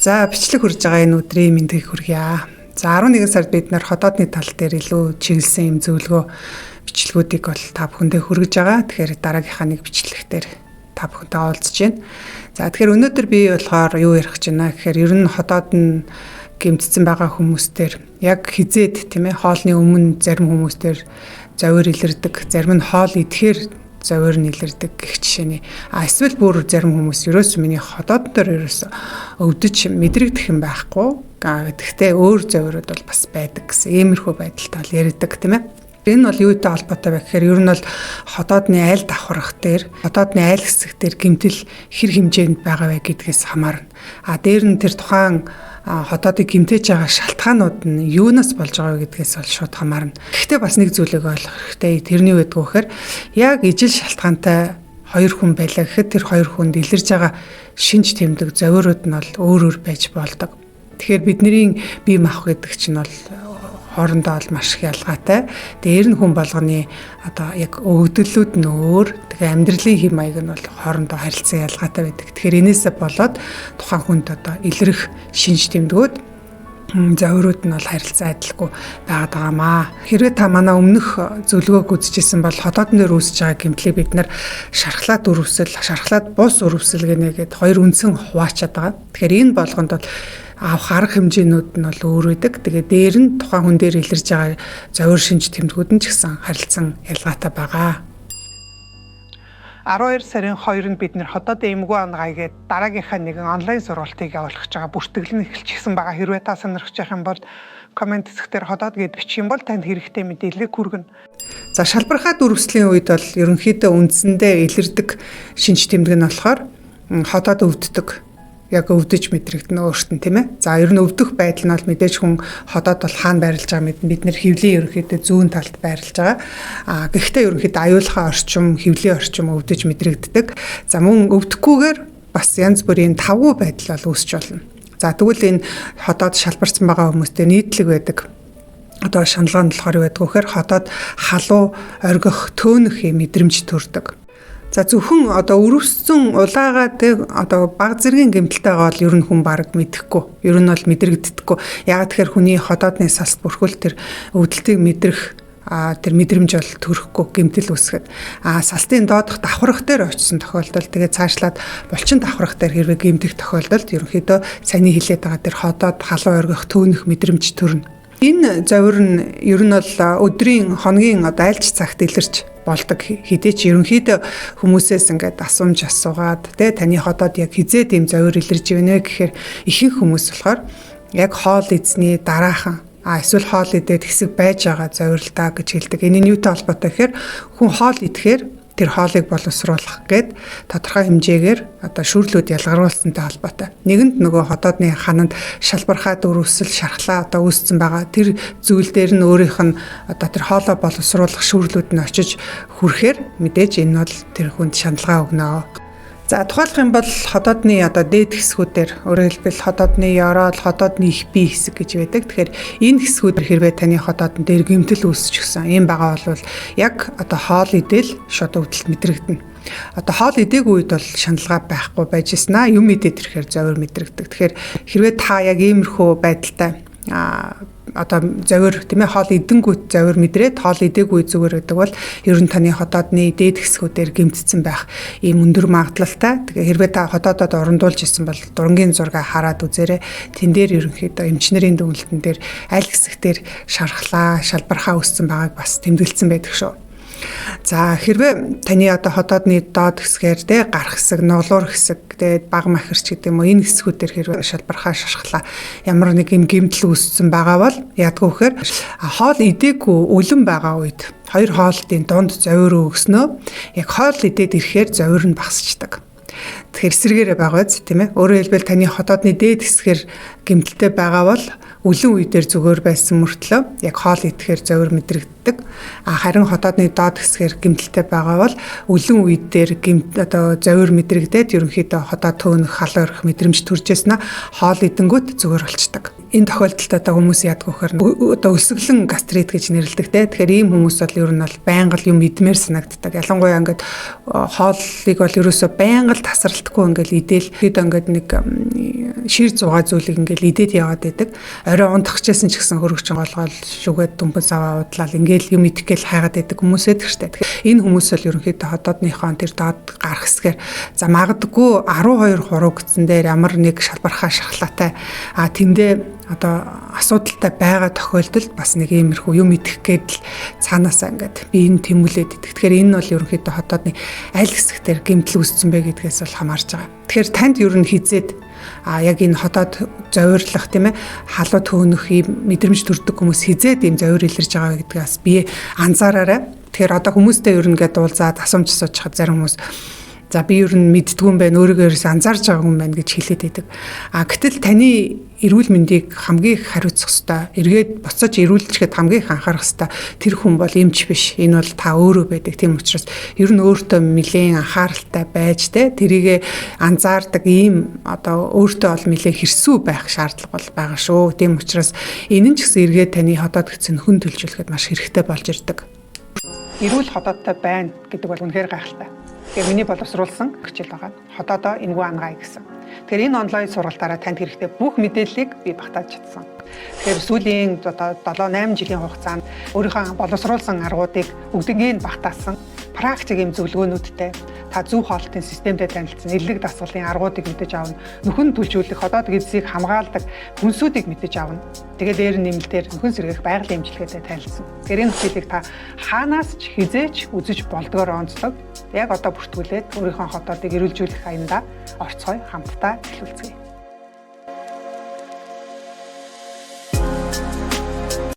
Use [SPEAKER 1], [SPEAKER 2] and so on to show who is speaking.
[SPEAKER 1] За бичлэг хүрж байгаа энэ өдрийн мэндийг хүргье. За 11 сард бид нар хотоодны тал дээр илүү чиглэсэн юм зөвлөгөө бичлэгүүдийг бол та бүхэндээ хүргэж байгаа. Тэгэхээр дараагийнхаа нэг бичлэгтэр та бүхэнтэй уулзж байна. За тэгэхээр өнөөдөр би болохоор юу ярих гэж байна гэхээр ер нь хотоод нь гэмтсэн байгаа хүмүүстээр яг хизээд тийм ээ хоолны өмнө зарим хүмүүстээр завир илэрдэг, зарим нь хоол идэхээр завир нь илэрдэг гэх жишээний. Эсвэл бүр зарим хүмүүс ерөөс миний хотоод дээр ерөөс өвдөж мэдрэгдэх юм байхгүй. Гэхдээ өөр завирууд бол бас байдаг гэсэн иймэрхүү байдалтай бол ярьдаг тийм ээ. Энэ бол юутай холбоотой вэ гэхээр ер нь бол хотоодны айл давхрах дээр, хотоодны айл хэсэг дээр гэмтэл хэр хэмжээнд байгаа вэ гэдгээс хамаарна. Дээр нь тэр тухайн хотоодыг гэмтэж байгаа шалтгаанууд нь юунаас болж байгаа вэ гэдгээс бол шууд хамаарна. Гэхдээ бас нэг зүйлийг ойлгох хэрэгтэй. Тэрний байдг вэхээр яг ижил шалтгаантай хоёр хүн байлаа гэхэд тэр хоёр хүнд илэрж байгаа шинж тэмдэг завирууд нь бол өөр өөр байж болдог. Тэгэхээр бидний бие махбод гэдэг чинь бол хоорондоо бол маш их ялгаатай. Дээр нь хүн болгоны одоо яг өгөгдлүүд нь өөр. Тэгээ амьдралын хэм маяг нь бол хоорондоо харилцан ялгаатай байдаг. Тэгэхээр энээсээ болоод тухайн хүнд одоо илрэх шинж тэмдгүүд завирууд нь бол харилцан адилгүй байгаад байгаамаа. Хэрвээ та манай өмнөх зөвлөгөөг үзчихсэн бол хотоодн дээр үүсэж байгаа гэмтлийг бид нар шархлаад өрөвсөл, шархлаад бус өрөвсөл гэнэ гэд хоёр үндсэн хуваачаад байгаа. Тэгэхээр энэ болгонд бол авах арга хэмжээнүүд нь бол өөр байдаг. Тэгээ дээр нь тухайн хүн дээр илэрж байгаа завир шинж тэмдгүүд нь ч гэсэн харилцан ялгаатай байгаа. 12 сарын 2-нд бид нэр хотоодын эмгүү ангай гээд дараагийнхаа нэгэн онлайн сургалтыг явуулах гэж байгаа. Бүртгэл нь эхэлчихсэн байгаа. Хэрвээ та сонирхож байх юм бол комент хэсгээр хотоод гээд бичих юм бол танд хэрэгтэй мэдээлэл хүргэнэ. За шалбархаа дүрвслийн үед бол ерөнхийдөө үндсэндээ илэрдэг шинж тэмдэг нь болохоор хотоод өвддөг. Яг өвдөж мэдрэгдэнэ өөрт нь тийм ээ. За ер нь өвдөх байдал нь бол мэдээж хүн хотоод бол хаана байрлаж байгаа мэд бид нэр хөвлийн ерөнхийдөө зүүн талд байрлаж байгаа. Гэхдээ ерөнхийдөө аюулхаа орчим, хөвлийн орчим өвдөж мэдрэгддэг. За мөн өвдөхгүйгээр бас янз бүрийн тавгүй байдал бол үүсч болно. За тэгвэл энэ хотоод шалбарсан байгаа хүмүүстээ нийтлэг байдаг. Одоо шаналгаа нь болохоор юу байдаг вэ гэхээр хотоод халуу, оргих, төөнөх юм мэдрэмж төрдөг. За зөвхөн одоо өрөвссөн улаагаа тэг одоо баг зэргийн гэмтэлтэй байгаа бол ер нь хүн бараг мэдэхгүй. Ер нь бол мэдрэгддэггүй. Яг тэгэхээр хүний хотоодны салт бүрхүүл тэр өвдөлтийг мэдрэх тэр мэдрэмж бол төрөхгүй гэмтэл үүсгэхэд салтын доодох давхрах дээр очисон тохиолдолд тэгээ цаашлаад булчин давхрах дээр хэрвээ гэмтэх тохиолдолд ерөнхийдөө саяны хэлээд байгаа тэр хотоод халуун оргих төөнөх мэдрэмж төрнө. Энэ завир нь ер нь бол өдрийн хоногийн одоо айлч цагт илэрч болдог хэдий ч ерөнхийдөө хүмүүсээс ингээд асуумж асуугаад таны хотоод яг хизээд ийм завир илэрж ивнэ гэхээр ихэнх хүмүүс болохоор яг хоол эзний дараахан эсвэл хоол идээд хэсэг байж байгаа завирлтаа гэж хэлдэг. Энэ нь юутай холбоотой гэхээр хүн хоол идэхээр тэр хоолыг боловсруулах гээд тодорхой хэмжээгээр одоо шүүрлүүд ялгаруулсантай холбоотой. Нэгэнд нөгөө хотоодны хананд шалбархаа дүрвсэл шархлаа одоо үүссэн байгаа. Тэр зүйл дээр нь өөрийнх нь одоо тэр хоолоо боловсруулах шүүрлүүд нь очиж хүрэхээр мэдээж энэ бол тэр хүнд шаналгаа өгнө. За тухайлах юм бол хотоодны одоо дээд хэсгүүдээр өөрөөр хэлбэл хотоодны ёроол, хотоодны их бие хэсэг гэж байдаг. Тэгэхээр энэ хэсгүүд хэрвээ таны хотоодн дээр гэмтэл үүсчихсэн юм байгаа бол яг одоо хоол идэл шууд өвдөлт мэдрэгдэнэ. Одоо хоол идээгүй үед бол шаналгаа байхгүй байж гиснаа юм идээд ирэхээр завир мэдрэгдэг. Тэгэхээр хэрвээ та яг иймэрхүү байдалтай одоо завир тийм ээ хоол идэнгүүт завир мэдрээд хоол идээгүй зүгээр гэдэг бол ер нь таны хотоодны дээд хэсгүүдээр гэмтсэн байх ийм өндөр магадлалтай. Тэгээ хэрвээ та хотоодод орондуулж исэн бол дурангийн зураг хараад үзээрэй. Тэн дээр ерөнхийдөө эмчнэрийн дүгнэлтэн дээр аль хэсэгтэр шархлаа, шалбархаа үүссэн байгааг бас тэмдэглэсэн байдаг шүү. За хэрвээ таны одоо хотоодны доод хэсгээр гарах хэсэг, ноглуур хэсэг, баг махирч гэдэг юм уу энэ хэсгүүдээр хэрвээ шалбархаа шашхлаа ямар нэг юм гэмтэл үүссэн байгаа бол яадгүй вэхээр хоол идээгүй өлөн байгаа үед хоёр хоолтын дунд завир өгснөө яг хоол идээд ирэхээр завир нь багасчдаг. Тэгэхээр эсрэгээрээ байгаа биз тийм ээ. Өөрөөр хэлбэл таны хотоодны дээд хэсгээр гэмтэлтэй байгаа бол Өлөн үедэр зүгээр байсан мөртлөө яг хоол идэхээр зовир мэдрэгддэг. Харин хотоодны доод хэсгээр гэмтэлтэй байгаа бол өлөн үедэр зовир мэдрэгдээд ерөнхийдөө хотоод төөнөх халуун өрөх мэдрэмж төржсэнаа хоол идэнгүүт зүгээр болчдөг. Энэ тохиолдолд хүмүүс яадаг вэхээр өсөглөн гастрит гэж нэрлэдэг те. Тэгэхээр ийм хүмүүс бол ер нь бол байнга юм идмээр санагддаг. Ялангуяа ингээд хоолыг бол ерөөсөө байнга тасралтгүй ингээд идэл хэд ингээд нэг шир зугаа зүйлийг ингээд идээд яваад байдаг. Орой унтахчээсэн ч гэсэн хөргөч голгоол шүгээд дүмбэс аваа удлал ингээд юм идэх гээл хайгаад байдаг хүмүүсэд гэжтэй. Тэгэхээр энэ хүмүүс бол ерөнхийдөө хотоодныхон тэр доод гарах хэсгээр за магадгүй 12 хуруу гэсэн дээр ямар нэг шалбархаа шархлаатай тэндээ асуудалтай байгаа тохиолдолд бас нэг иймэрхүү юм идэх гээд л цаанаасаа ингээд би энэ тэмүүлээд идэх. Тэгэхээр энэ бол ерөнхийдөө хотоодны аль хэсгээр гэмтэл үүссэн бэ гэдгээс бол хамаарж байгаа. Тэгэхээр танд ер нь хизээд яг энэ хотоод зовирлох тийм ээ халуу төөнөх ийм мэдрэмж төрдөг хүмүүс хизээд ийм зовир илэрж байгаа гэдгээс би анзаараарай. Тэгэхээр одоо хүмүүстэй ер нь ингээд уулзаад асуумж суучихад зарим хүмүүс за би ер нь мэддгүй юм байна өөрийгөө ерөөс анзаарж байгаа юм байна гэж хэлээд байдаг. Гэтэл таны эрүүл мэндийг хамгийн их хариуцах ёстой. Эргээд буцаж эрүүлжихэд хамгийн их анхаарах ёстой. Тэр хүн бол эмч биш. Энэ бол та өөрөө байдаг. Тийм учраас ер нь өөртөө нэлээд анхааралтай байж тэрийгэ анзаардаг ийм өөртөө бол нэлээд хэрсүү байх шаардлага бол байгаа шүү. Тийм учраас энэ нь ч гэсэн эргээд таны хотоод гэсэн хүн төлжүүлэхэд маш хэрэгтэй болж ирдэг. Эрүүл хотоодтой байна гэдэг бол үнэхээр гайхалтай. Тэгэхээр миний боловсруулсан хичээл байгаа. Хотоодоо энэгүй ангай гэсэн. Тэгэхээр энэ онлайн сургалтаараа танд хэрэгтэй бүх мэдээллийг би багтааж чадсан. Тэгэхээр сүүлийн 7-8 жилийн хугацаанд өөрийнхөө боловсруулсан аргуудыг бүгднийг багтаасан. Практик юм зөвлөгөөнүүдтэй та зөв хоолтын системтэй танилцсан, эллэг дасгалын аргуудыг мэдэж авна. Нөхөн төлжүүлэх, хотоод эзийг хамгаалдаг хүнсүүдийг мэдэж авна. Тэгээд дээр нэмэлтээр нөхөн сэргээх байгалийн эмчилгээтэй танилцсан. Тэгэхээр энэ хичээлийг та хаанаас ч хизээч үзэж болдгоор онцлог. Яг одоо бүртгүүлээд өөрийнхөө хотоодыг эрүүлжүүлэх аяндаа орцгоё хамтдаа эхлүүлцгээе.